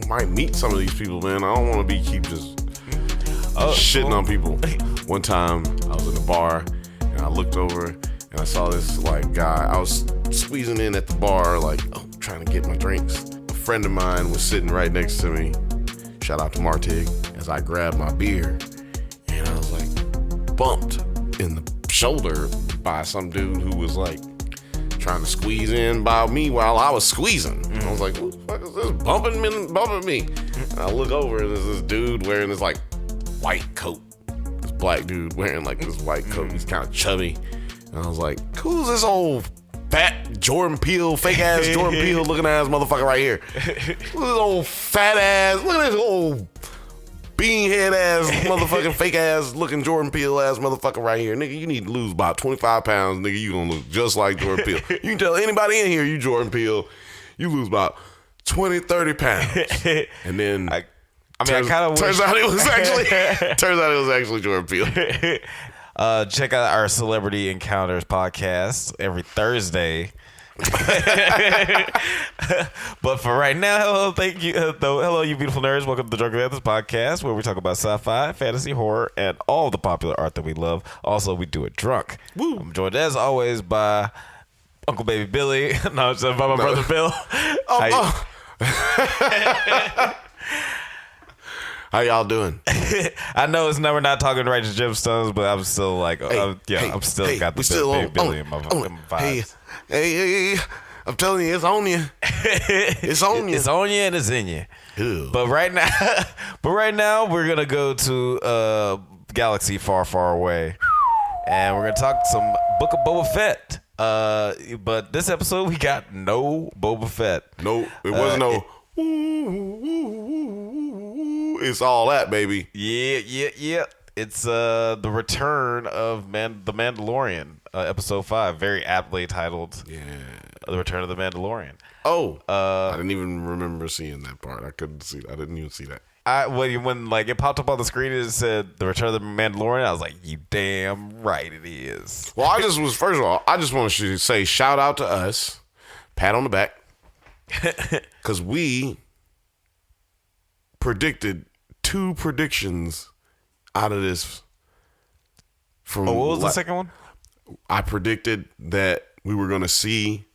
might meet some of these people, man. I don't want to keep just shitting on people. One time I was in a bar and I looked over and I saw this like guy. I was squeezing in at the bar, like trying to get my drinks. A friend of mine was sitting right next to me. Shout out to Martig. As I grabbed my beer, and I was like bumped in the shoulder by some dude who was like trying to squeeze in by me while I was squeezing. I was like, what the fuck is this bumping me? And I look over and there's this dude wearing this like white coat. This black dude wearing like this white coat. He's kind of chubby. And I was like, who's this old fat Jordan Peele, fake ass Jordan Peele looking ass motherfucker right here? Look at this old fat ass, look at this old beanhead ass motherfucking fake ass looking Jordan Peele ass motherfucker right here. Nigga, you need to lose about 25 pounds, nigga. You gonna look just like Jordan Peele. You can tell anybody in here you Jordan Peele, you lose about 20, 30 pounds. And then I kind of turns out it was actually Jordan Peele. Check out our Celebrity Encounters podcast every Thursday. But for right now, hello, you beautiful nerds. Welcome to the Drunken Banthas podcast, where we talk about sci-fi, fantasy, horror, and all the popular art that we love. Also, we do it drunk. Woo. I'm joined as always by Uncle Baby Billy. No, it's by my brother Bill. How y'all doing? I know we're not talking righteous gemstones, but I'm still like, I'm still got the Baby Billy in my vibes. Hey, I'm telling you, it's on you. It's on you. It's on you and it's in you. Ew. But right now, we're gonna go to a galaxy far, far away, and we're gonna talk some Book of Boba Fett. But this episode we got no Boba Fett. No, it wasn't no. It's all that, baby. Yeah. It's the return of the Mandalorian, episode 5, very aptly titled. Yeah, The Return of the Mandalorian. Oh, I didn't even remember seeing that part. I didn't even see that. When like it popped up on the screen and it said The Return of the Mandalorian, I was like, you damn right it is. Well, first of all, I just want to say shout out to us, pat on the back, because we predicted 2 predictions out of this. What was the second one? I predicted that we were going to see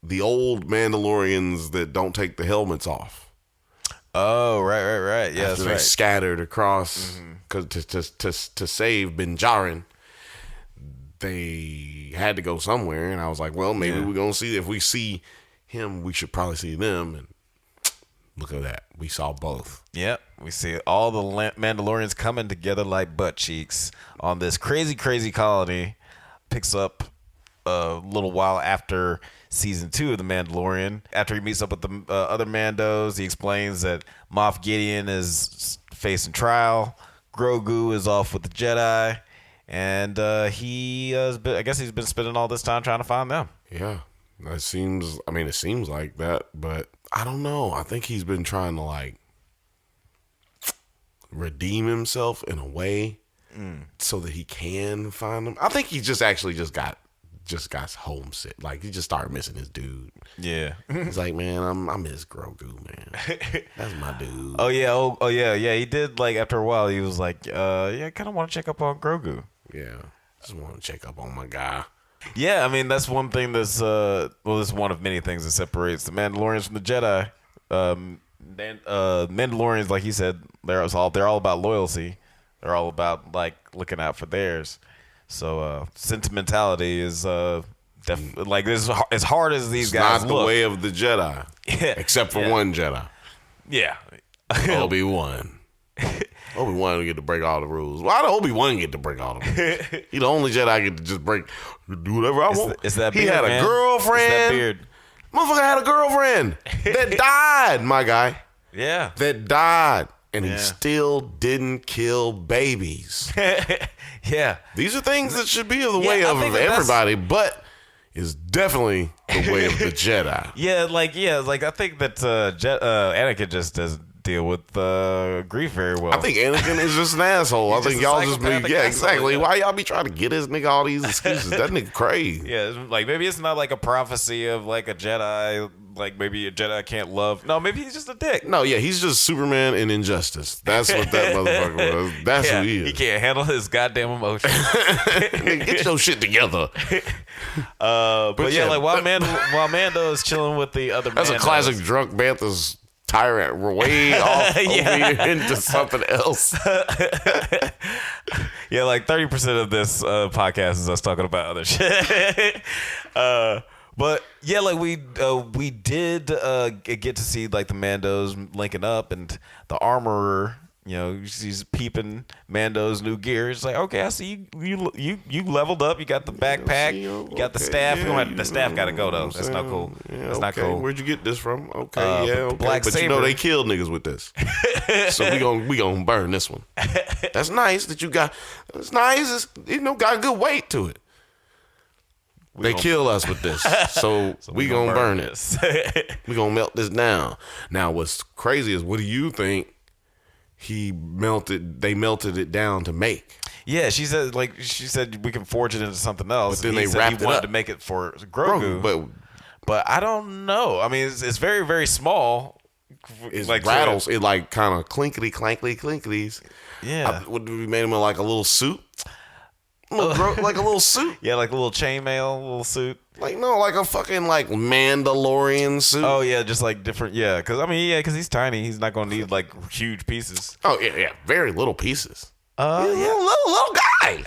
the old Mandalorians that don't take the helmets off. Oh, right. Yeah, that's right. Scattered across to save Bin Djarin. They had to go somewhere, and I was like, well, maybe we're going to see. If we see him, we should probably see them. And look at that. We saw both. Yep. We see all the Mandalorians coming together like butt cheeks on this crazy, crazy colony. Picks up a little while after season 2 of The Mandalorian. After he meets up with the other Mandos, he explains that Moff Gideon is facing trial. Grogu is off with the Jedi. And I guess he's been spending all this time trying to find them. Yeah. It seems like that, but I don't know. I think he's been trying to like redeem himself in a way so that he can find them. I think he just got homesick. Like he just started missing his dude. Yeah. He's like, man, I miss Grogu, man. That's my dude. Oh yeah. He did, like, after a while he was like, I kind of want to check up on Grogu. Yeah. Just want to check up on my guy. Yeah, I mean, that's one thing that's this is one of many things that separates the Mandalorians from the Jedi. Mandalorians, like he said, they're all about loyalty. They're all about like looking out for theirs. So sentimentality is definitely like this. As hard as these guys not the look, way of the Jedi, except for one Jedi. Yeah, Obi-Wan. Obi-Wan will get to break all the rules. Why did Obi-Wan get to break all the rules? He the only Jedi I get to just do whatever I want. It's that beard, he had a girlfriend. It's that beard. Motherfucker had a girlfriend that died, my guy. Yeah. That died. And he still didn't kill babies. Yeah. These are things that should be the way of everybody, but is definitely the way of the Jedi. Like I think that Anakin just doesn't deal with grief very well. I think Anakin is just an asshole. I think y'all just be exactly. Why y'all be trying to get this nigga all these excuses? That nigga crazy. Yeah, like maybe it's not like a prophecy of like a Jedi like maybe a Jedi can't love. No, maybe he's just a dick. No, yeah, he's just Superman in Injustice. That's what that motherfucker was. That's who he is. He can't handle his goddamn emotions. Get your shit together. But yeah, like while Mando is chilling with the other. That's Mandos. a classic drunk Banthas tyrant. We're way off over here into something else. Yeah, like 30% of this podcast is us talking about other shit. But yeah, like we did get to see like the Mandos linking up, and the armorer, you know, he's peeping Mando's new gear. It's like, okay, I see you leveled up. You got the backpack, you got the staff. The staff got to go though. That's not cool. Yeah, That's not cool. Where'd you get this from? Okay, okay. Black But Saber. you know they killed niggas with this, so we gonna burn this one. That's nice that you got. It's nice. It's, got a good weight to it. They kill us with this, so we gonna burn it. We gonna melt this down. Now, what's crazy is, what do you think they melted it down to make? Yeah, she said we can forge it into something else. But then he they said wrapped he it wanted up. to make it for Grogu. But I don't know. I mean, it's very, very small. It like rattles. It like kind of clinkities. Yeah. Would we made him like a little suit? Like a little suit? Yeah, like a little chainmail, little suit. Like, no, like a fucking like Mandalorian suit. Oh yeah, just like different. Yeah, because he's tiny. He's not gonna need like huge pieces. Oh yeah, very little pieces. He's a Yeah. little guy.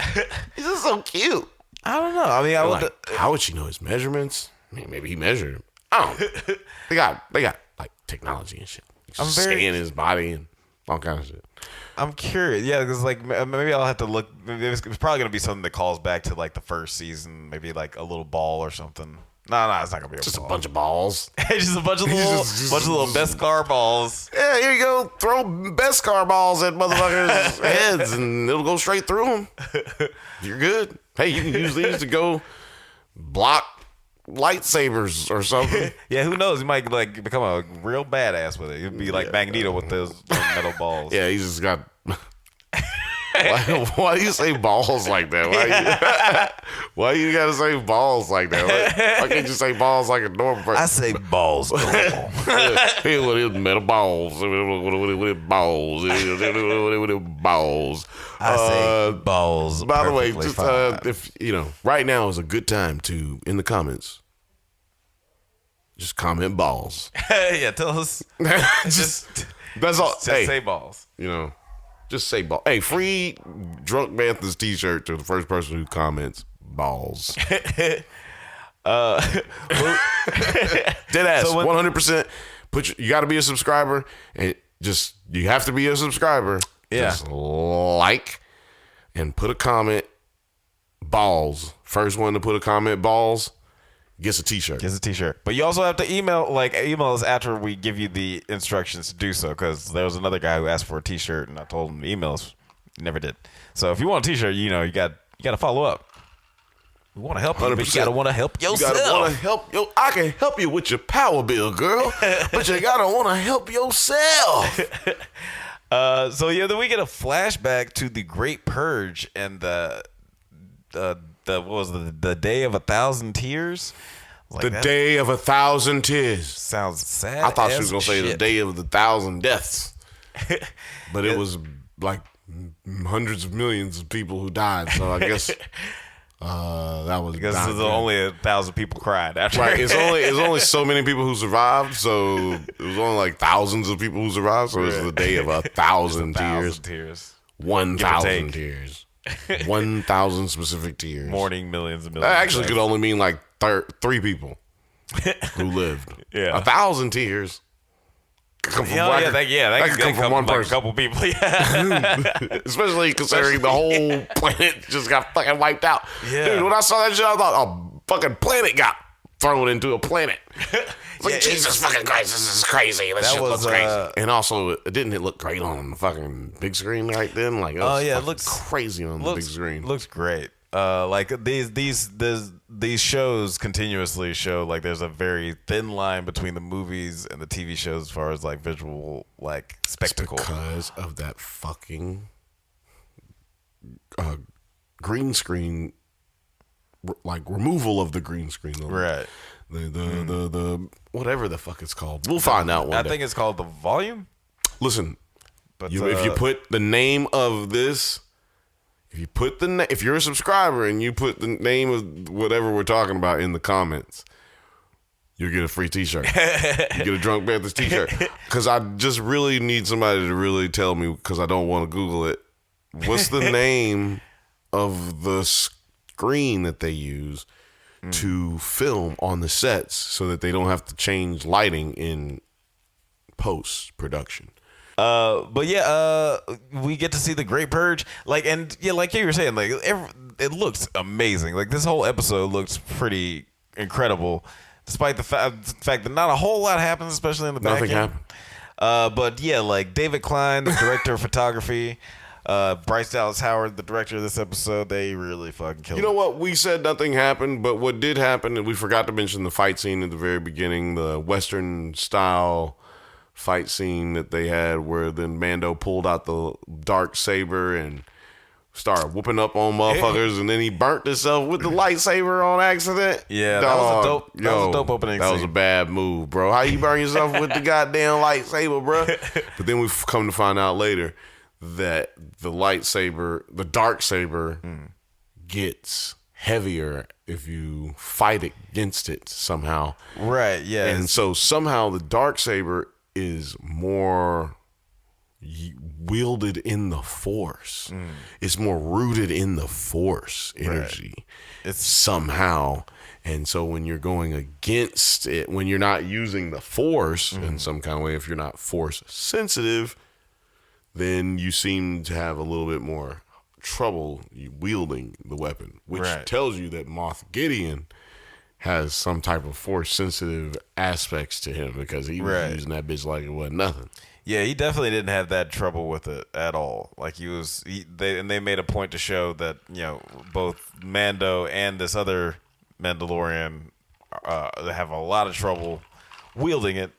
He's just so cute. I don't know. I mean, How would she know his measurements? I mean, maybe he measured him. I don't know. They got like technology and shit. Scan his body and all kinds of shit. I'm curious. Yeah, because like maybe I'll have to look. Maybe it's probably gonna be something that calls back to like the first season. Maybe like a little ball or something. No, it's not gonna be Just ball. a bunch of balls. Just a bunch of little Beskar balls. Yeah, here you go. Throw Beskar balls at motherfuckers' heads, and it'll go straight through them. You're good. Hey, you can use these to go block lightsabers or something. Yeah, who knows? He might like become a real badass with it. He'd be like Magneto with those metal balls. Yeah, he's just got. Why do you say balls like that? Why you gotta say balls like that? Why can't you say balls like a normal person? I say balls. Hey, what is metal balls? Balls. Balls. I say balls. By the way, perfectly just, fine. if right now is a good time to, in the comments, just comment balls. Yeah, tell us. just that's all. Just Hey, say balls. just say ball. Hey, free Drunk Banthas t-shirt to the first person who comments balls. Dead ass, 100%. You got to be a subscriber, and you have to be a subscriber. Yeah. Just like and put a comment. Balls. First one to put a comment. Balls gets a t-shirt. Gets a t-shirt. But you also have to email us after we give you the instructions to do so, because there was another guy who asked for a t-shirt and I told him to email us. He never did. So if you want a t-shirt, you got to follow up. We want to help you, but you got to want to help yourself. You got to want to help I can help you with your power bill, girl, but you got to want to help yourself. So yeah, then we get a flashback to the Great Purge and the what was the Day of 1,000 Tears? The Day of 1,000 Tears. Sounds sad. I thought she was gonna say the Day of 1,000 Deaths, but it was like hundreds of millions of people who died. So I guess that was because only 1,000 people cried after. Right. It's only so many people who survived. So it was only like thousands of people who survived. So it's the Day of 1,000 tears. 1,000 tears. 1,000 specific tears. Mourning millions and millions. That actually could only mean like 3 people who lived. Yeah. 1,000 tears. That could come from one person. A couple people. Yeah. Especially considering the whole planet just got fucking wiped out. Yeah. Dude, when I saw that shit, I thought a fucking planet got thrown into a planet. Like, Jesus fucking Christ, this is crazy. This shit looks crazy. And also, it didn't look great on the fucking big screen right then. Like, it looks crazy on the big screen. Looks great. Like these shows continuously show like there's a very thin line between the movies and the TV shows as far as like visual like spectacle. It's because of that fucking green screen, like removal of the green screen. Right. the whatever the fuck it's called. We'll find out one day. I think it's called the volume. Listen, But if you put the name of this, if you're a subscriber and you put the name of whatever we're talking about in the comments, you'll get a free T-shirt. You get a Drunk Banthas T-shirt. Because I just really need somebody to really tell me, because I don't want to Google it. What's the name of the screen that they use to film on the sets so that they don't have to change lighting in post-production? But yeah, we get to see the Great Purge, like, and yeah, like you were saying, like it looks amazing. Like this whole episode looks pretty incredible, despite the fact that not a whole lot happens, especially in the back end. Nothing happened. But yeah, like David Klein, the director of photography, Bryce Dallas Howard, the director of this episode, they really fucking killed it. You know what? We said nothing happened, but what did happen, and we forgot to mention the fight scene at the very beginning, the Western style fight scene that they had where then Mando pulled out the dark saber and started whooping up on motherfuckers, and then he burnt himself with the lightsaber on accident. Yeah, that was a dope. That was a dope opening. That was a bad move, bro. How you burn yourself with the goddamn lightsaber, bro? But then we've come to find out later that the lightsaber, the dark saber, gets heavier if you fight against it somehow. Right. Yeah. And so somehow the dark saber is more wielded in the Force. It's more rooted in the Force energy. Right. It's somehow. And so when you're going against it, when you're not using the Force in some kind of way, if you're not Force sensitive, then you seem to have a little bit more trouble wielding the weapon, which tells you that Moff Gideon has some type of Force sensitive aspects to him, because he was using that bitch like it wasn't nothing. Yeah, he definitely didn't have that trouble with it at all. Like they made a point to show that, you know, both Mando and this other Mandalorian have a lot of trouble wielding it.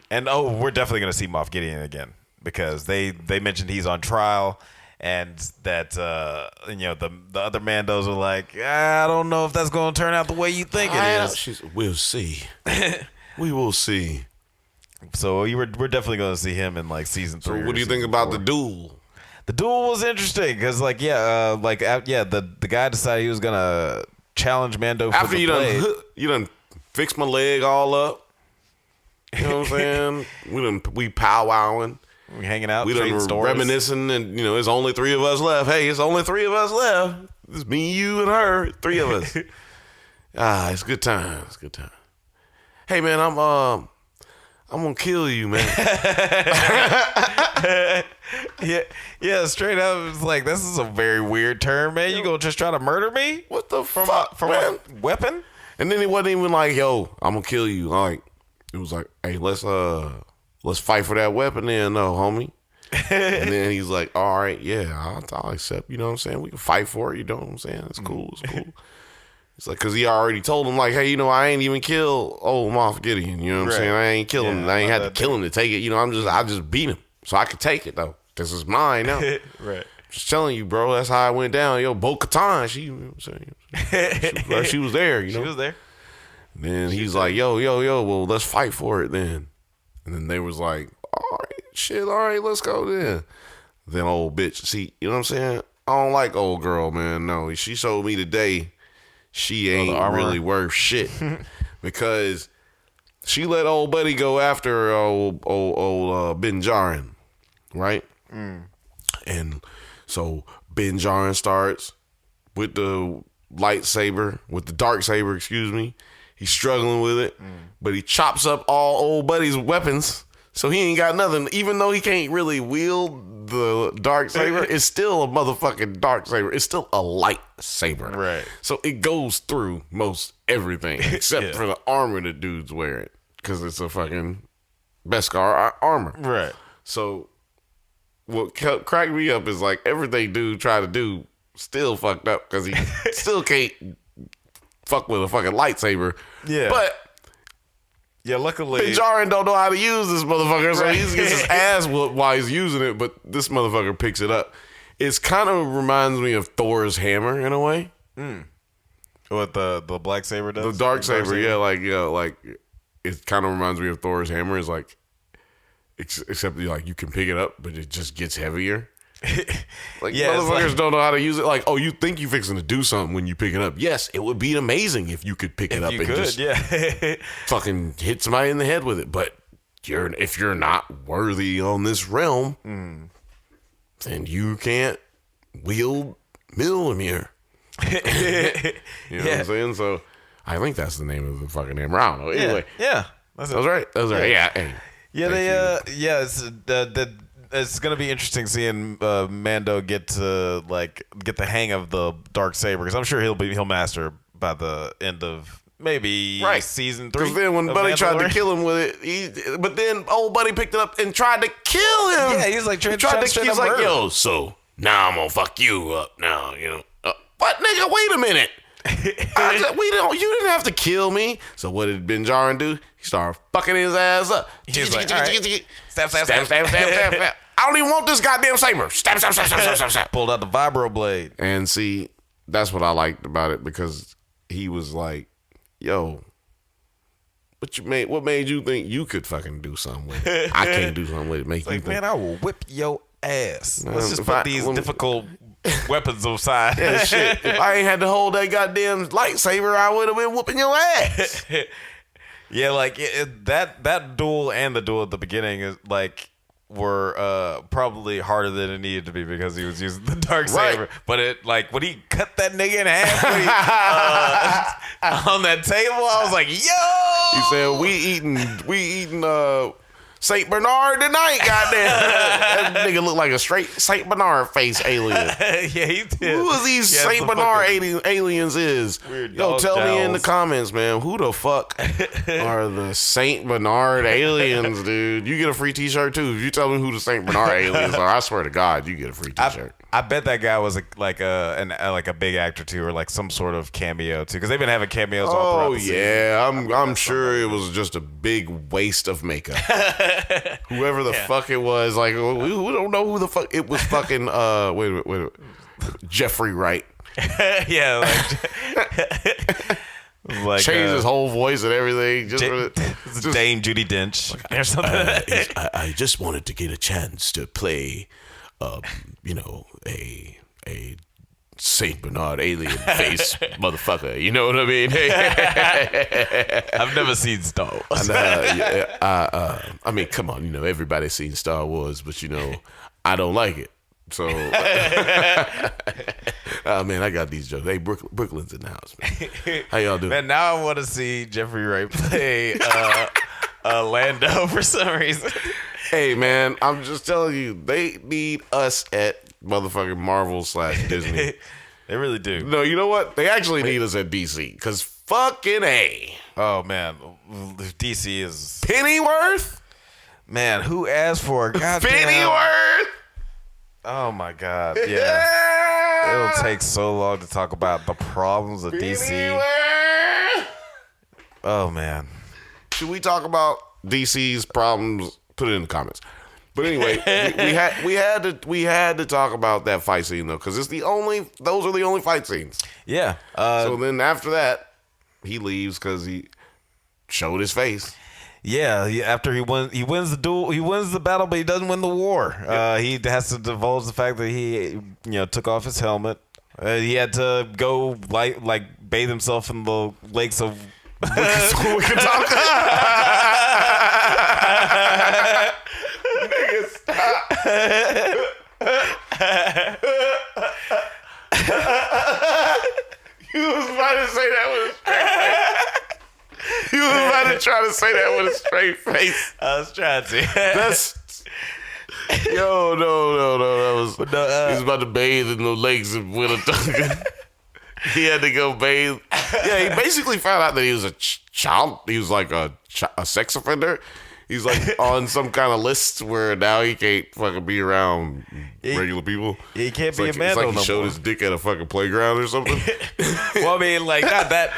And we're definitely going to see Moff Gideon again, because they mentioned he's on trial, and that you know, the other Mandos are like, I don't know if that's going to turn out the way you think it is. We'll see. We will see. So we're definitely going to see him in like season 3. So what do you think about the duel? The duel was interesting because, like, the guy decided he was going to challenge Mando for after the blade. you done fixed my leg all up. You know what I'm saying? We powwowing. We hanging out. We done reminiscing, and you know, there's only 3 of us left. Hey, it's only 3 of us left. It's me, you, and her. 3 of us. It's a good time. It's a good time. Hey, man, I'm gonna kill you, man. yeah, straight up. It's like, this is a very weird term, man. You gonna just try to murder me? What the fuck, from man? a weapon? And then he wasn't even like, yo, I'm gonna kill you. Like, it was like, hey, let's fight for that weapon then, no, homie. And then he's like, all right, yeah, I'll accept. You know what I'm saying? We can fight for it. You know what I'm saying? It's cool. It's cool. It's like, because he already told him, like, hey, you know, I ain't even kill old Moff Gideon. You know what I'm saying? I ain't kill him. I ain't had to kill him to take it. You know, I just beat him. So I could take it, though. This is mine now. Right. Just telling you, bro, that's how it went down. Yo, Bo-Katan, she, you know what I'm saying? She was there, you know? She was there. And then he's like, yo, well, let's fight for it then. And then they was like, all right, let's go then. Then old bitch, see, you know what I'm saying? I don't like old girl, man. No, she showed me today she ain't really worth shit. Because she let old buddy go after old Ben Jaren, right? And so Ben Jaren starts with the lightsaber, with the dark saber, excuse me. He's struggling with it, but he chops up all old buddy's weapons, so he ain't got nothing. Even though he can't really wield the dark saber, it's still a motherfucking dark saber. It's still a lightsaber. Right. So it goes through most everything, except for the armor the dude's wearing, because it's a fucking Beskar armor. Right. So what cracked me up is, like, everything dude tried to do still fucked up, because he still can't fuck with a fucking lightsaber. Yeah. But yeah, luckily Ben Jaren don't know how to use this motherfucker, so he gets his ass whooped while he's using it, but this motherfucker picks it up. It's kind of reminds me of Thor's hammer in a way. What the black saber does? The dark saber, yeah, like it kind of reminds me of Thor's hammer. Is like, except you can pick it up, but it just gets heavier. Like motherfuckers don't know how to use it. Like, oh, you think you're fixing to do something when you pick it up? Yes, it would be amazing if you could pick it up and just fucking hit somebody in the head with it. But if you're not worthy on this realm, then you can't wield Mjolnir. You know what I'm saying? So I think that's the name of the fucking hammer. I don't know. Anyway, that's right. Yeah. Hey, it's gonna be interesting seeing Mando get the hang of the dark saber, because I'm sure he'll master by the end of maybe season 3. Because then when Buddy tried to kill him with it, but then old Buddy picked it up and tried to kill him. Yeah, he's like trying to he's like, yo, so now I'm gonna fuck you up now, you know. What, nigga? Wait a minute. You didn't have to kill me. So what did Ben Jarin do? He started fucking his ass up. He's like, all right. Stab. I don't even want this goddamn saber. Stab. Pulled out the vibro blade. And see, that's what I liked about it, because he was like, yo, what made you think you could fucking do something with it? I can't do something with it. Make you think. Man, I will whip your ass. Let's just put these difficult weapons aside. Yeah, shit. If I ain't had to hold that goddamn lightsaber, I would have been whooping your ass. Yeah, like that duel and the duel at the beginning is were probably harder than it needed to be, because he was using the dark saber. But it, like, when he cut that nigga in half on that table, I was like, yo. He said, we eating Saint Bernard tonight, goddamn. That nigga looked like a straight Saint Bernard face alien. Yeah, he did. Who are these Saint Bernard aliens is? Yo, tell me in the comments, man. Who the fuck are the Saint Bernard aliens, dude? You get a free t-shirt too. If you tell me who the Saint Bernard aliens are, I swear to God, you get a free t-shirt. I bet that guy was like a big actor too, or like some sort of cameo too, because they've been having cameos all throughout the season. Yeah, I'm sure it was just a big waste of makeup. Whoever the fuck it was, like, we don't know who the fuck it was. Fucking wait a minute. Jeffrey Wright. Yeah, like changed his whole voice and everything. Just Dame Judi Dench or something. I just wanted to get a chance to play, a Saint Bernard alien face motherfucker. You know what I mean? I've never seen Star Wars. I mean, come on, everybody's seen Star Wars, but I don't like it. So, man, I got these jokes. Hey, Brooklyn's in the house, man. How y'all doing? Man, now I want to see Jeffrey Wright play Lando for some reason. Hey, man, I'm just telling you, they need us at motherfucking Marvel/Disney. They really do. No, you know what? They actually need us at DC, because fucking A. Oh, man. DC is... Pennyworth? Man, who asked for a goddamn... Pennyworth? Oh, my God. Yeah. It'll take so long to talk about the problems of DC. Pennyworth? Oh, man. Should we talk about DC's problems? Put it in the comments. But anyway, we had to talk about that fight scene though, because those are the only fight scenes. Yeah. So then after that, he leaves because he showed his face. Yeah. After he wins the duel, he wins the battle, but he doesn't win the war. Yep. He has to divulge the fact that he took off his helmet. He had to go like bathe himself in the lakes of. We can talk. Nigga, stop. You was about to say that with a straight face. You was about to try to say that with a straight face. I was trying to. That's... Yo, no. That was... he was about to bathe in the lakes of Winnetonka. He had to go bathe. Yeah, he basically found out that he was a child. He was like a sex offender. He's like on some kind of list where now he can't fucking be around regular people. He can't be a man. It's like he showed his dick at a fucking playground or something. Well, I mean, like not that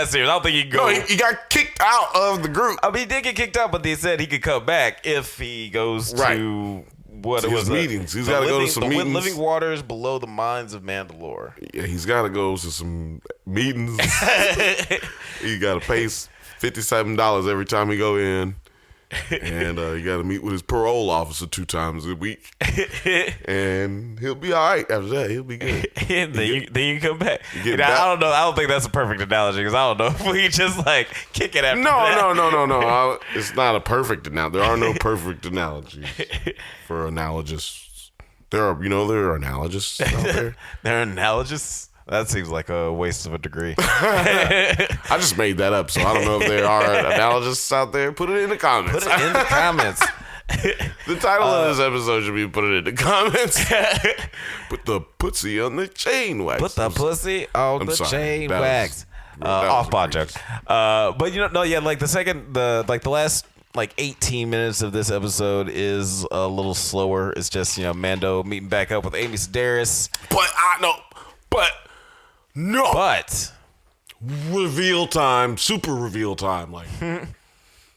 serious. I don't think he can go. No, he got kicked out of the group. I mean, he did get kicked out, but they said he could come back if he goes to what it was meetings. He's got to go to some meetings. Living waters below the mines of Mandalore. Yeah, he's got to go to some meetings. He got to pay $57 every time he go in. And you got to meet with his parole officer 2 times a week, and he'll be all right after that. He'll be good. And then you come back. I don't know. I don't think that's a perfect analogy because I don't know if we just like kick it after that. No. It's not a perfect analogy. There are no perfect analogies for analogists. There are analogists out there. They're analogists. That seems like a waste of a degree. I just made that up, so I don't know if there are analogists out there. Put it in the comments. Put it in the comments. The title of this episode should be "Put it in the comments." Put the pussy on the chain wax. Put the pussy on the chain wax. Off-pod joke. But like the last like 18 minutes of this episode is a little slower. It's just Mando meeting back up with Amy Sedaris. But reveal time, super reveal time. Like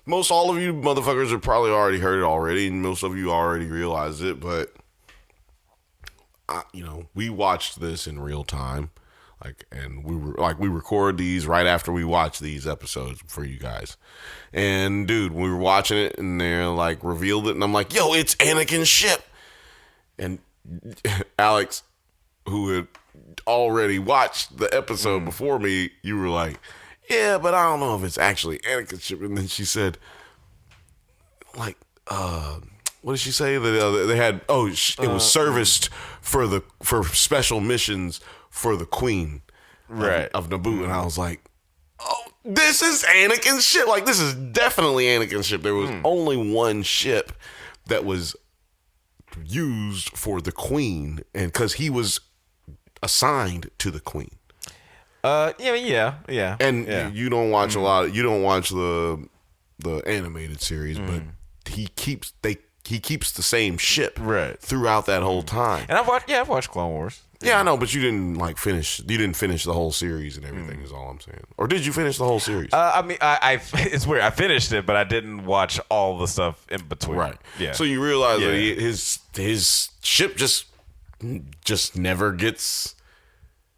most all of you motherfuckers have probably already heard it already, and most of you already realized it. But we watched this in real time, and we record these right after we watch these episodes for you guys. And dude, we were watching it, and they're like revealed it, and I'm like, yo, it's Anakin's ship. And Alex, who had already watched the episode before me, you were like, yeah, but I don't know if it's actually Anakin's ship. And then she said, like, what did she say? They had, it was serviced for special missions for the Queen of Naboo. And I was like, oh, this is Anakin's ship. Like, this is definitely Anakin's ship. There was only one ship that was used for the Queen, and because he was assigned to the Queen. Yeah. And you don't watch a lot. You don't watch the animated series, but he keeps the same ship throughout that whole time. And I've watched Clone Wars. Yeah, I know, but you didn't finish. You didn't finish the whole series and everything. Is all I'm saying. Or did you finish the whole series? I mean, it's weird. I finished it, but I didn't watch all the stuff in between. Right. Yeah. So you realize that his ship just never gets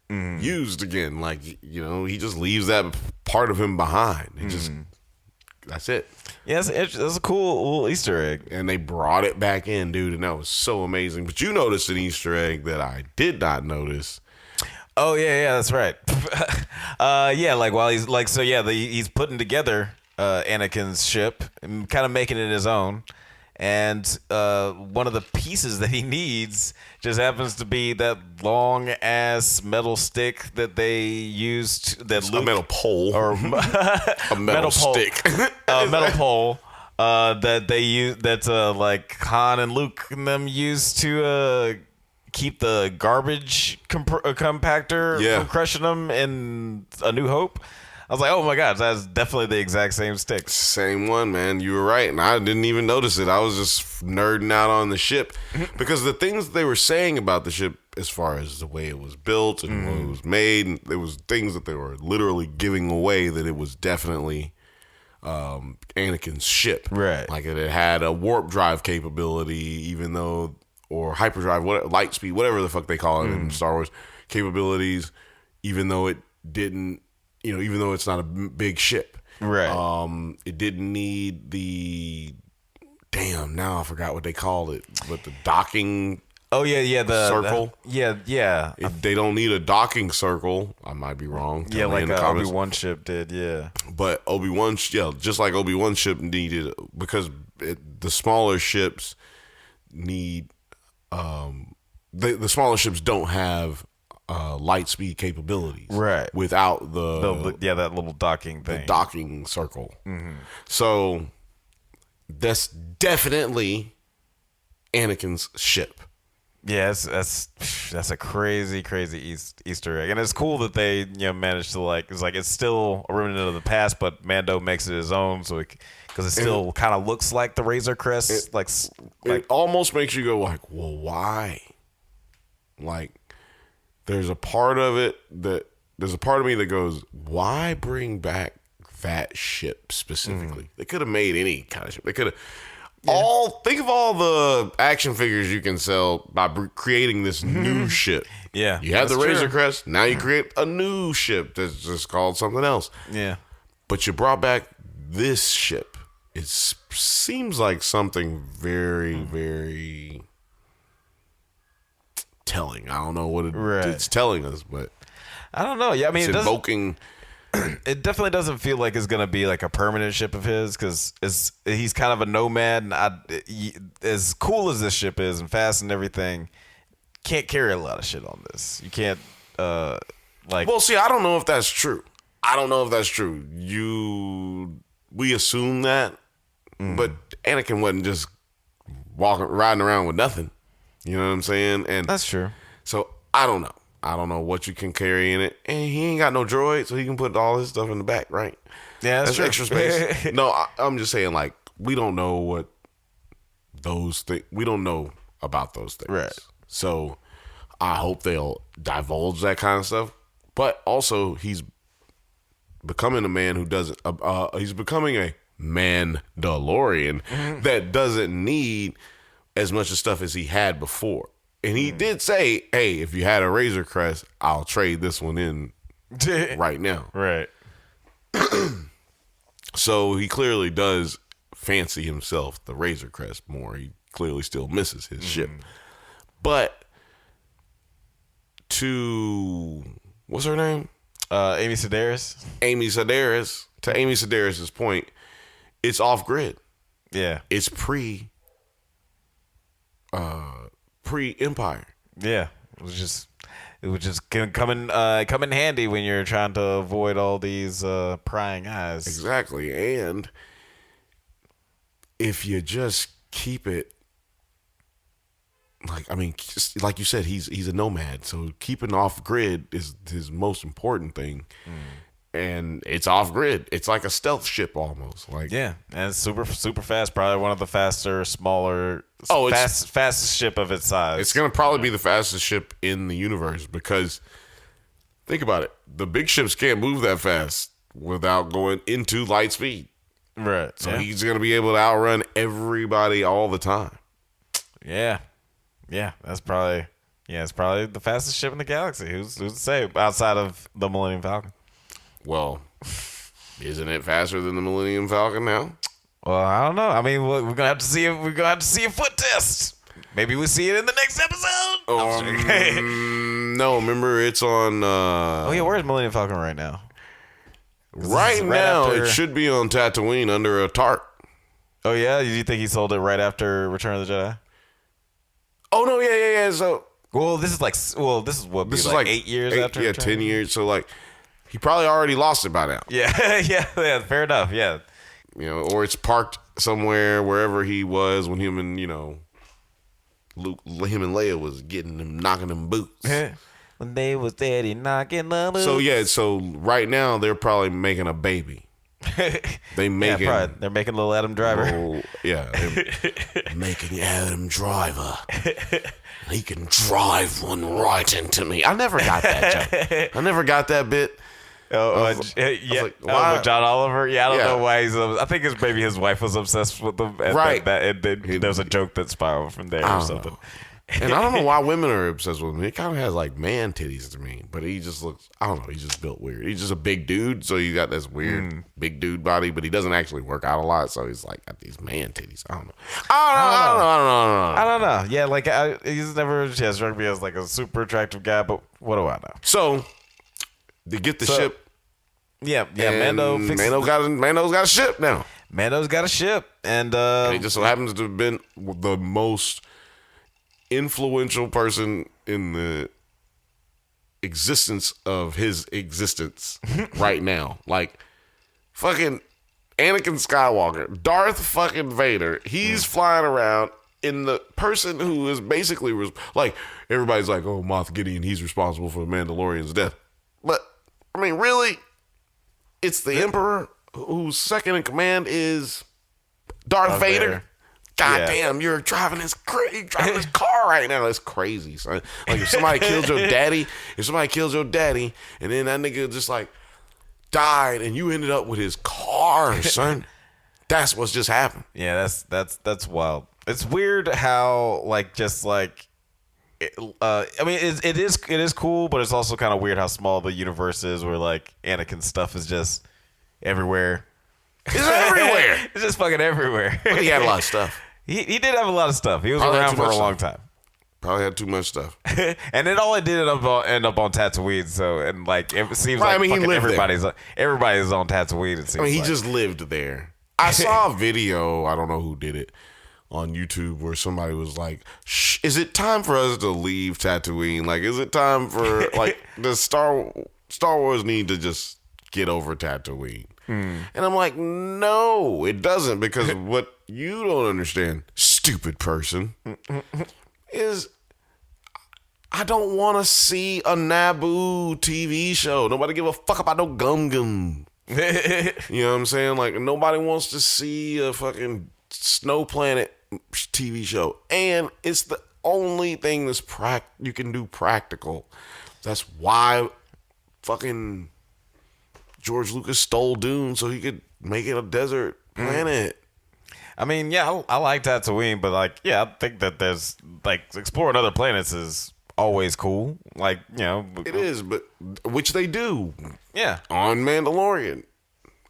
used again. Like, he just leaves that part of him behind. That's it. Yeah, that's a cool little Easter egg. And they brought it back in, dude, and that was so amazing. But you noticed an Easter egg that I did not notice. Oh, yeah, that's right. Like while he's putting together Anakin's ship and kind of making it his own. And one of the pieces that he needs just happens to be that long ass metal stick that they used. A metal pole, or a metal stick, a metal pole that they use. That's like Han and Luke and them used to keep the garbage compactor from crushing them in A New Hope. I was like, oh my God, that's definitely the exact same stick. Same one, man. You were right. And I didn't even notice it. I was just nerding out on the ship. Because the things they were saying about the ship, as far as the way it was built and what it was made, there was things that they were literally giving away that it was definitely Anakin's ship. Right. Like it had a warp drive capability, even though, or hyperdrive, light speed, whatever the fuck they call it in Star Wars, capabilities, even though it didn't, even though it's not a big ship. Right. It didn't need now I forgot what they called it, but the docking. Oh yeah, the circle. Yeah. They don't need a docking circle. I might be wrong. Yeah, like Obi-Wan ship did. Yeah. But Obi-Wan, just like Obi-Wan ship needed, because the smaller ships need. The smaller ships don't have light speed capabilities, right? Without that little docking thing, the docking circle. So that's definitely Anakin's ship. Yeah, that's a crazy Easter egg, and it's cool that they managed to it's still a remnant of the past, but Mando makes it his own, so because it still kind of looks like the Razor Crest, it almost makes you go like, well, why? Like, there's a part of me that goes, why bring back that ship specifically? They could have made any kind of ship. They could have. Think of all the action figures you can sell by creating this new ship. Yeah, you have the Razor Crest. Now you create a new ship that's just called something else. Yeah, but you brought back this ship. It seems like something very, very telling. I don't know what it's telling us, but I don't know. Yeah, I mean, it's invoking. It definitely doesn't feel like it's gonna be like a permanent ship of his, because he's kind of a nomad, and as cool as this ship is and fast and everything, can't carry a lot of shit on this. You can't Well, see, I don't know if that's true. We assume that, but Anakin wasn't just riding around with nothing. You know what I'm saying? And that's true. So I don't know. I don't know what you can carry in it, and he ain't got no droid, so he can put all his stuff in the back, right? Yeah, that's true. Extra space. No, I'm just saying, like, we don't know what those things. We don't know about those things, right? So I hope they'll divulge that kind of stuff. But also, he's becoming a man who doesn't. He's becoming a Mandalorian that doesn't need as much of stuff as he had before. And he did say, hey, if you had a Razor Crest, I'll trade this one in right now. Right. So he clearly does fancy himself the Razor Crest more. He clearly still misses his ship. But what's her name? Amy Sedaris. To Amy Sedaris' point, it's off grid. Yeah. It's pre-Empire. Yeah, it would just come in handy when you're trying to avoid all these prying eyes. Exactly, and if you just keep it, like you said, he's a nomad, so keeping off grid is his most important thing. And it's off grid. It's like a stealth ship almost. Like, yeah, and it's super super fast. Probably one of the faster, smaller, fastest ship of its size. It's gonna probably be the fastest ship in the universe, because think about it. The big ships can't move that fast without going into light speed. Right. So he's gonna be able to outrun everybody all the time. Yeah. Yeah. It's probably the fastest ship in the galaxy. Who's to say, outside of the Millennium Falcon? Well, isn't it faster than the Millennium Falcon now? Well, I don't know. I mean, we're gonna have to see it. We're gonna have to see a foot test. Maybe we'll see it in the next episode. No, remember it's on. Oh yeah, where's Millennium Falcon right now? Right now, it should be on Tatooine under a tarp. Oh yeah, do you think he sold it right after Return of the Jedi? Oh no, yeah. So, this is like 8 years after. Yeah, Return? 10 years. So like, he probably already lost it by now. Yeah, yeah. Fair enough. Yeah. You know, or it's parked somewhere wherever he was when him and Leia was knocking them boots. When they was steady knocking the boots. So yeah, right now they're probably making a baby. They're making little Adam Driver. They're making Adam Driver. He can drive one right into me. I never got that joke. I never got that bit. With John Oliver. Yeah, I don't know why I think his wife was obsessed with him. And there's a joke that spiraled from there or something. Know. And I don't know why women are obsessed with him. He kind of has like man titties to me, but he just looks, I don't know, he's just built weird. He's just a big dude, so he got this weird big dude body, but he doesn't actually work out a lot, so he's like got these man titties. I don't know. Yeah, like he's never struck me as like a super attractive guy, but what do I know? So they get the ship. Yeah. Mando's got a ship now. Mando's got a ship, and he just so happens to have been the most influential person in the existence of his existence right now. Like, fucking Anakin Skywalker, Darth fucking Vader. He's flying around in the person who is basically like, everybody's like, oh, Moff Gideon, he's responsible for the Mandalorian's death. But I mean, really, it's the Emperor whose second in command is Darth Vader. God damn, you're driving this car right now. That's crazy, son. Like, if somebody killed your daddy, and then that nigga just like died and you ended up with his car, son. That's what's just happened. Yeah, that's wild. It's weird how I mean, it is cool, but it's also kind of weird how small the universe is, where like Anakin's stuff is just everywhere. It's everywhere. It's just fucking everywhere. But he had a lot of stuff. He did have a lot of stuff. He was Probably had around too for a much long stuff. time. Probably had too much stuff. And it all did end up on Tatooine. So and like it seems Right, like I mean, he fucking lived there. everybody's on Tatooine. It seems I mean, he like. just lived there. I saw a video, I don't know who did it, on YouTube where somebody was like, is it time for us to leave Tatooine? Like, is it time for, like, does Star Wars need to just get over Tatooine? And I'm like, no, it doesn't, because what you don't understand, stupid person, is I don't want to see a Naboo TV show. Nobody give a fuck about no gum. You know what I'm saying? Like, nobody wants to see a fucking Snow Planet TV show. And it's the only thing that's you can do practical. That's why fucking George Lucas stole Dune so he could make it a desert planet. I mean, yeah, I like Tatooine, but like, yeah, I think that there's like exploring other planets is always cool. Like, you know, It is, but which they do. Yeah. On Mandalorian.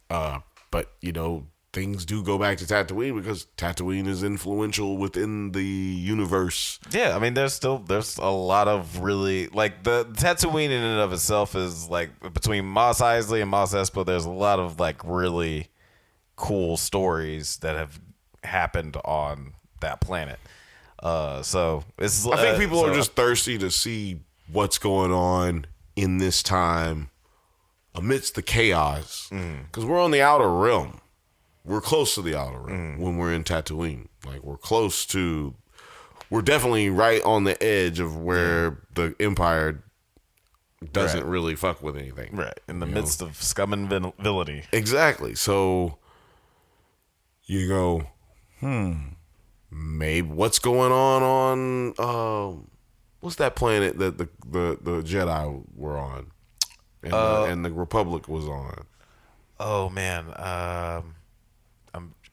But, you know, things do go back to Tatooine because Tatooine is influential within the universe. Yeah, I mean, there's a lot of really like the Tatooine in and of itself is like between Mos Eisley and Mos Espa. There's a lot of like really cool stories that have happened on that planet. So it's. I think people are just thirsty to see what's going on in this time amidst the chaos, because we're on the outer rim. We're close to the outer rim when we're in Tatooine. Like, we're definitely right on the edge of where the Empire doesn't really fuck with anything. Right. In the midst of scum and villainy. Exactly. So you go, maybe what's going on what's that planet that the Jedi were on and the Republic was on? Oh man.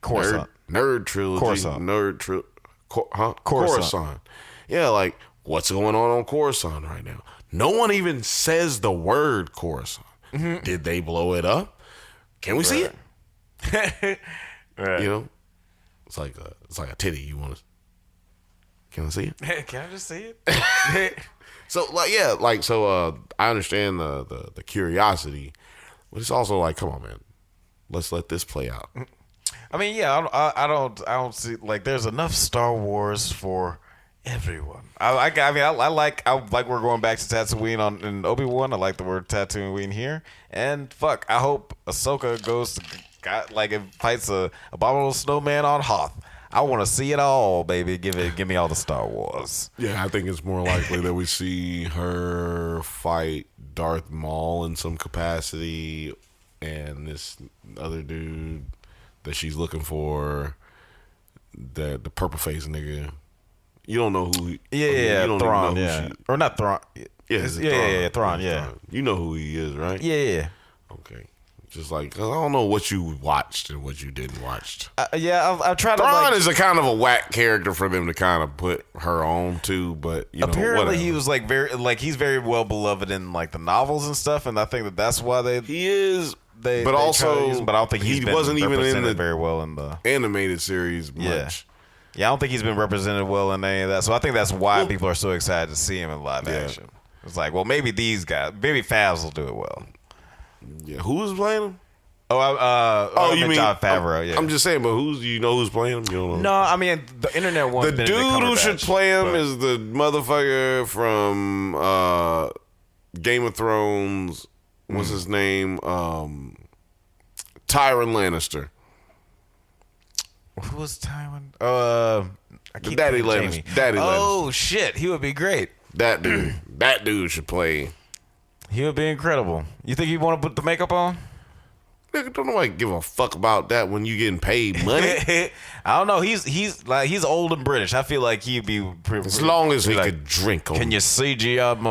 Coruscant. Nerd trilogy. Coruscant. Coruscant. Yeah, like, what's going on Coruscant right now? No one even says the word Coruscant. Did they blow it up? Can we see it? Right. You know, it's like a titty. You want to? Can I see it? Can I just see it? So I understand the curiosity, but it's also like, come on, man, let's let this play out. I mean, yeah, I don't see like there's enough Star Wars for everyone. I like we're going back to Tatooine in Obi-Wan. I like the word Tatooine here, and fuck, I hope Ahsoka goes to fights a abominable snowman on Hoth. I want to see it all, baby. Give me all the Star Wars. Yeah, I think it's more likely that we see her fight Darth Maul in some capacity, and this other dude that she's looking for, the purple face nigga. You don't know who. Yeah, you don't Thrawn. even know Yeah, who or not Thrawn. Yeah, Thrawn. Yeah, you know who he is, right? Yeah. Okay. Just like, 'cause I don't know what you watched and what you didn't watch. I've tried to. Thrawn is a kind of a whack character for them to kind of put her on to, but you apparently know, he was like he's very well beloved in like the novels and stuff, and I think that's why he is. But I don't think he wasn't even in the very well in the animated series much. Yeah, I don't think he's been represented well in any of that. So I think that's why people are so excited to see him in live action. It's like, well, maybe these guys, maybe Favs will do it well. Yeah, who's playing him? You mean Jon Favreau? Yeah, I'm just saying, but who's playing him? You don't know. No, I mean the internet wants the dude who should play him is the motherfucker from Game of Thrones. What's his name? Tyrion Lannister. Who was Tyrion? Daddy Lannister. Daddy Lannister. Oh shit, he would be great. That dude should play. He would be incredible. You think he'd want to put the makeup on? Nigga, don't nobody give a fuck about that when you getting paid money. I don't know. He's old and British. I feel like he'd be as long as he could drink on. Can you CG out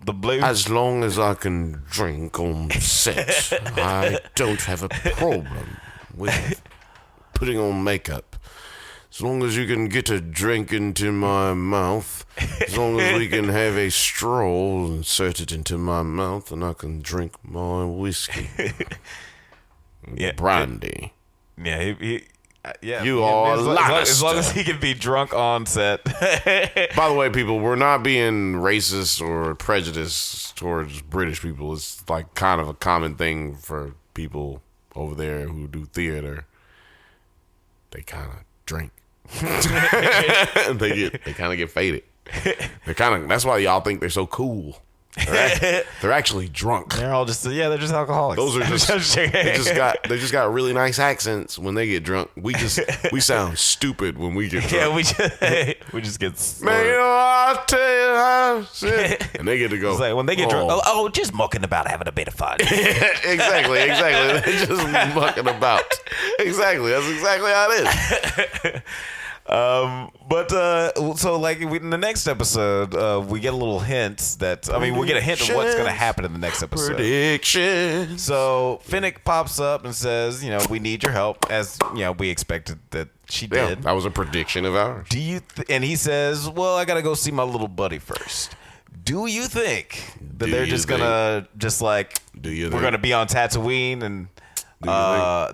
the blue? As long as I can drink on set, I don't have a problem with putting on makeup. As long as you can get a drink into my mouth, as long as we can have a straw inserted into my mouth, and I can drink my whiskey, brandy. You are as long as he can be drunk on set. By the way, people, we're not being racist or prejudiced towards British people. It's like kind of a common thing for people over there who do theater. They kind of drink. they kind of get faded. That's why y'all think they're so cool. They're actually drunk. They're all they're just alcoholics. Those are they just got really nice accents when they get drunk. We sound stupid when we get drunk. Yeah, we just get man, you know, I'll tell you how shit. And they get to go. It's like when they get drunk, just mucking about having a bit of fun. Exactly. They're just mucking about. Exactly. That's exactly how it is. So like in the next episode, we get a little hint we get a hint of what's going to happen in the next episode. Predictions. So Finnick pops up and says, we need your help, as we expected that she did. That was a prediction of ours. And he says, well, I got to go see my little buddy first. Do you think that they're just going to we're going to be on Tatooine and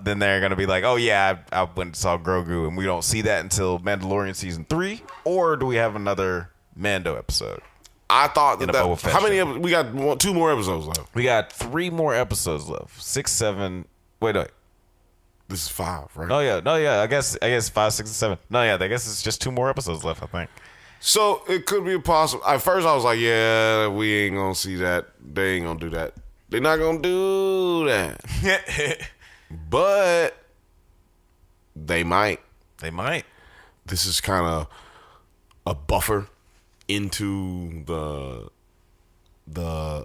then they're going to be like, oh, yeah, I went and saw Grogu, and we don't see that until Mandalorian Season 3? Or do we have another Mando episode? I thought how many episodes? We got 2 more episodes left. We got 3 more episodes left. 6, 7. Wait. This is 5, right? No, yeah. I guess 5, 6, and 7. No, yeah. I guess it's just 2 more episodes left, I think. So it could be possible. At first, I was like, yeah, we ain't going to see that. They ain't going to do that. They're not going to do that. But they might. This is kind of a buffer into the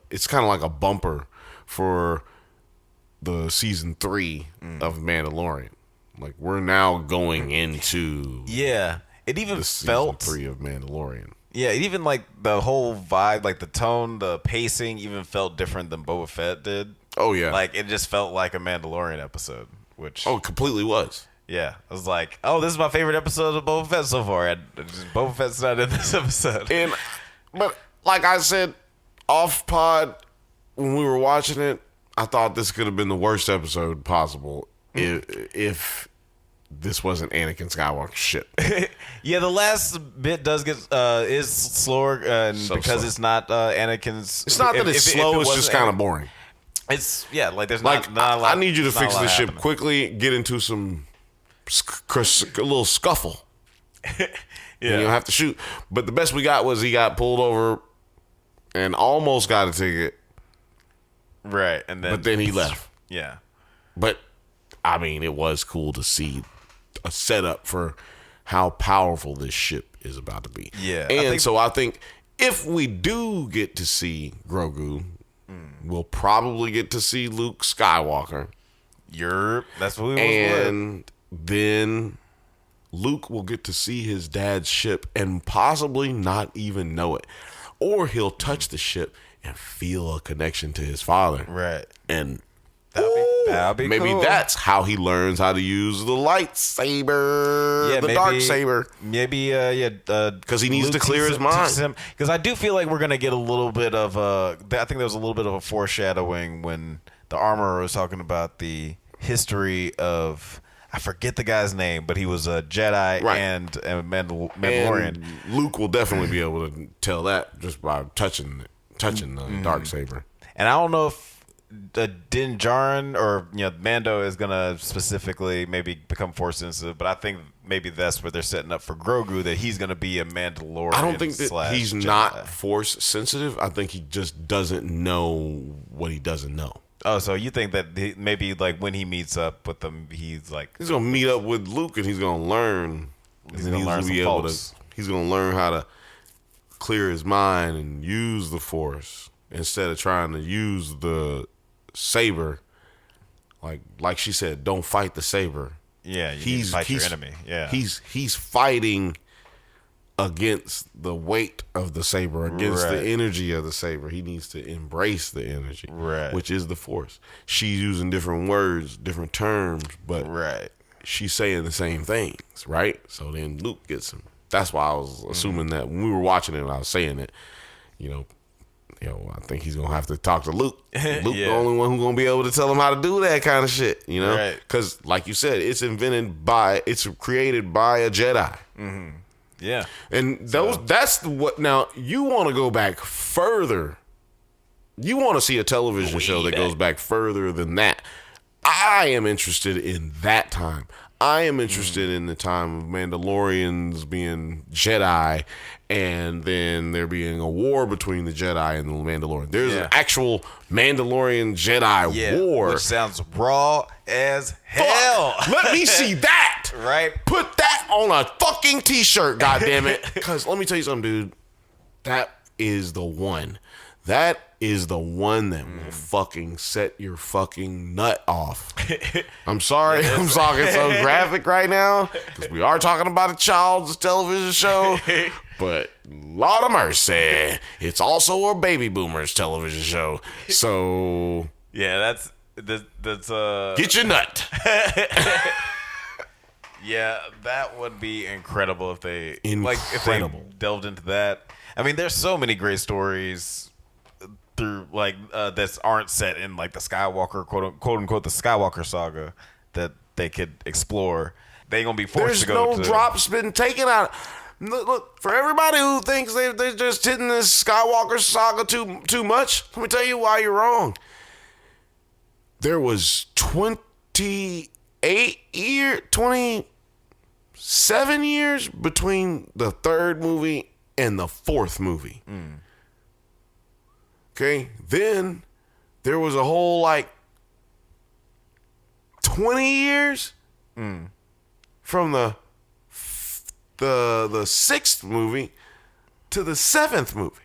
it's kind of like a bumper for the season 3 of Mandalorian. Like, we're now going into it even the felt season 3 of Mandalorian. Yeah, even like the whole vibe, like the tone, the pacing even felt different than Boba Fett did. Oh, yeah. Like, it just felt like a Mandalorian episode, which... Oh, it completely was. Yeah. I was like, oh, this is my favorite episode of Boba Fett so far. Boba Fett's not in this episode. But like I said, off pod, when we were watching it, I thought this could have been the worst episode possible if this wasn't Anakin Skywalker's ship. Yeah, the last bit does get is slower because it's not Anakin's... It's not that it's slow, it's just kind of boring. It's there's not a lot. I need you to fix this ship quickly. Get into some a little scuffle. Yeah, and you'll have to shoot. But the best we got was he got pulled over and almost got a ticket. Right, but then he left. Yeah, but I mean, it was cool to see a setup for how powerful this ship is about to be. Yeah, and I think if we do get to see Grogu. We'll probably get to see Luke Skywalker. That's what we want. And then Luke will get to see his dad's ship and possibly not even know it. Or he'll touch the ship and feel a connection to his father. Right. And that'll be maybe cool. That's how he learns how to use the lightsaber, dark saber. Maybe, because he needs to clear his mind. Because I do feel like we're gonna get a little bit of I think there was a little bit of a foreshadowing when the armorer was talking about the history of. I forget the guy's name, but he was a Jedi and Mandalorian. And Luke will definitely be able to tell that just by touching the dark saber. And I don't know if Din Djarin or Mando is gonna specifically maybe become force sensitive, but I think maybe that's what they're setting up for Grogu, that he's gonna be a Mandalorian. I don't think that he's Jedi. Not force sensitive. I think he just doesn't know what he doesn't know. Oh, so you think that maybe like when he meets up with them, he's gonna meet up with Luke and he's gonna learn. He's gonna learn some Force. He's gonna learn how to clear his mind and use the Force instead of trying to use the saber. Like she said, don't fight the saber. Yeah, you need to fight your enemy. Yeah, he's fighting against the weight of the saber, against the energy of the saber. He needs to embrace the energy, which is the Force. She's using different words, different terms, but she's saying the same things, right? So then Luke gets him. That's why I was assuming that when we were watching it and I was saying it, I think he's gonna have to talk to Luke. Luke the only one who's gonna be able to tell him how to do that kind of shit, Right. Because like you said, it's created by a Jedi. Mm-hmm. Yeah. And that's what. Now you want to go back further. You want to see a television show that goes back further than that. I am interested in that time. I am interested in the time of Mandalorians being Jedi, and then there being a war between the Jedi and the Mandalorian. There's an actual Mandalorian Jedi war. Which sounds raw as hell. Let me see that. Right? Put that on a fucking t-shirt, goddammit. Because let me tell you something, dude. That is the one. That is the one that will fucking set your fucking nut off. I'm sorry I'm talking so graphic right now, because we are talking about a child's television show, but Lord of mercy, it's also a baby boomers television show. So yeah, that's get your nut. Yeah, that would be incredible if they Incredible. delved into that. I mean, there's so many great stories through that aren't set in like the Skywalker quote unquote the Skywalker saga that they could explore. They gonna be forced to go. There's no drops been taken out. Look, for everybody who thinks they're just hitting this Skywalker saga too much, let me tell you why you're wrong. There was 27 years between the third movie and the fourth movie. Okay, then there was a whole 20 years from the sixth movie to the seventh movie.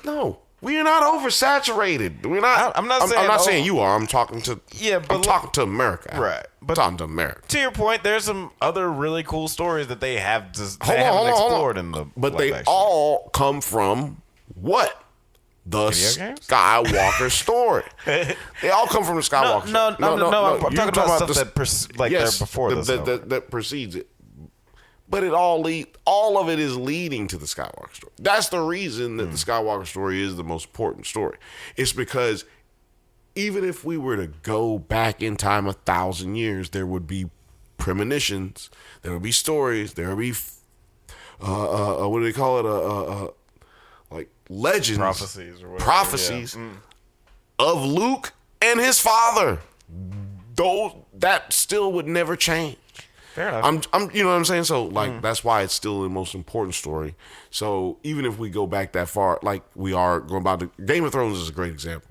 No, we are not oversaturated. We're not. I'm not saying you are. I'm talking to. Yeah, but I'm talking to America. Right, but talking to America. To your point, there's some other really cool stories that they haven't explored in the. But they all come from what? The Skywalker story. They all come from the Skywalker story. No. I'm talking about stuff they're before this. That precedes it. But all of it is leading to the Skywalker story. That's the reason that the Skywalker story is the most important story. It's because even if we were to go back in time 1,000 years, there would be premonitions, there would be stories, there would be what do they call it? Like legends, prophecies of Luke and his father. That still would never change. Fair enough. I'm you know what I'm saying? So that's why it's still the most important story. So even if we go back that far, like we are going about Game of Thrones is a great example.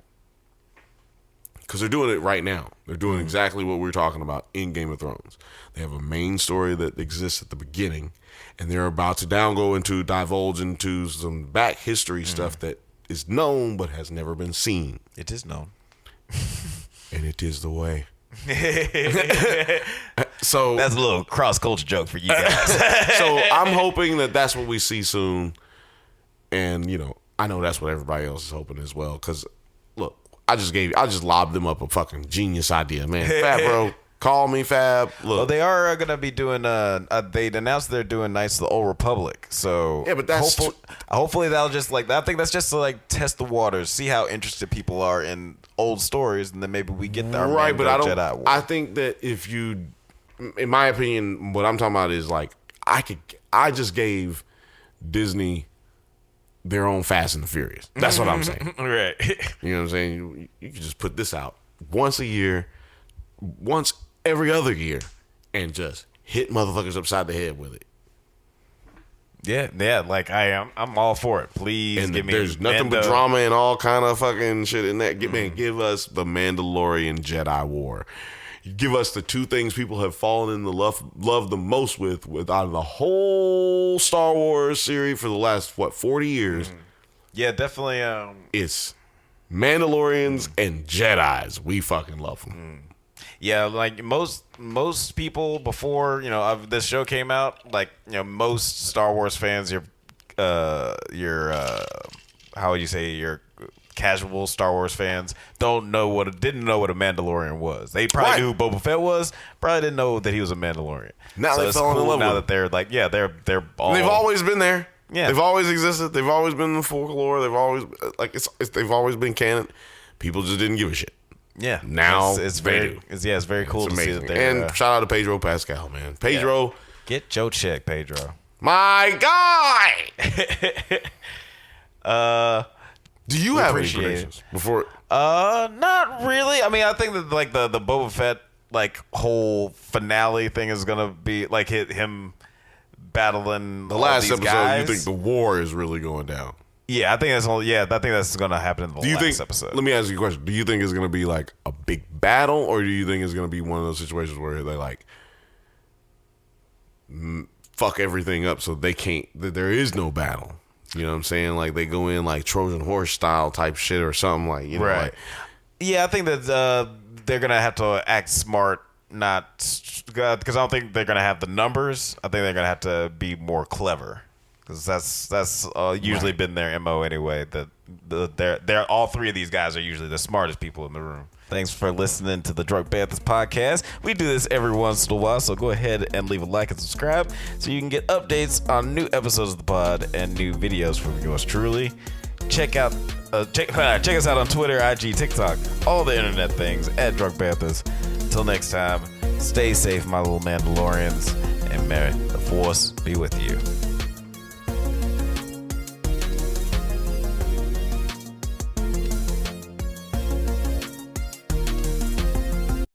Because they're doing it right now. They're doing exactly what we're talking about in Game of Thrones. They have a main story that exists at the beginning, and they're about to divulge into some back history stuff that is known but has never been seen. It is known. And it is the way. So that's a little cross-culture joke for you guys. So I'm hoping that that's what we see soon. And, I know that's what everybody else is hoping as well. Because, look, I just lobbed them up a fucking genius idea, man. Fab, bro. Call me, Fab. Look. Well, they are going to be doing, they announced they're doing Knights of the Old Republic. So yeah, but that's hopefully that'll just I think that's just to test the waters, see how interested people are in old stories, and then maybe we get our right. But Jedi War. I think that if you, in my opinion, what I'm talking about is I just gave Disney their own Fast and the Furious. That's what I'm saying. Right. You know what I'm saying? You can just put this out once a year, once every other year, and just hit motherfuckers upside the head with it. Yeah, I'm all for it. Please and give me. There's nothing but drama and all kind of fucking shit in that. Give us the Mandalorian Jedi War. Give us the two things people have fallen in love the most with out of the whole Star Wars series for the last 40 years. Yeah, definitely. It's Mandalorians and Jedis. We fucking love them. Yeah, most people before this show came out, most Star Wars fans, your how would you say, your casual Star Wars fans didn't know what a Mandalorian was. They probably knew who Boba Fett was, probably didn't know that he was a Mandalorian. Now so they fell in love now with that they're like, yeah, they're all. They've always been there. Yeah, they've always existed. They've always been in the folklore. They've always they've always been canon. People just didn't give a shit. Yeah, now it's very cool it's to amazing. see that they're. And shout out to Pedro Pascal, man. Pedro, get your check, Pedro. My guy. Do you have any predictions before? Not really. I mean, I think that like the Boba Fett like whole finale thing is gonna be like him battling the last episode. Guys. You think the war is really going down? Yeah, I think that's all. Yeah, I think that's gonna happen in the last episode. Let me ask you a question. Do you think it's gonna be like a big battle, or do you think it's gonna be one of those situations where they like fuck everything up so they can't? There is no battle. You know what I'm saying? Like they go in like Trojan horse style type shit or something like you know. Right. Like, yeah, I think that they're gonna have to act smart, not because I don't think they're gonna have the numbers. I think they're gonna have to be more clever. Because that's usually been their MO anyway. They're all three of these guys are usually the smartest people in the room. Thanks for listening to the Drunk Banthas podcast. We do this every once in a while, so go ahead and leave a like and subscribe so you can get updates on new episodes of the pod and new videos from yours truly. Check us out on Twitter, IG, TikTok, all the internet things at Drunk Banthas. Until next time, stay safe, my little Mandalorians, and may the Force be with you.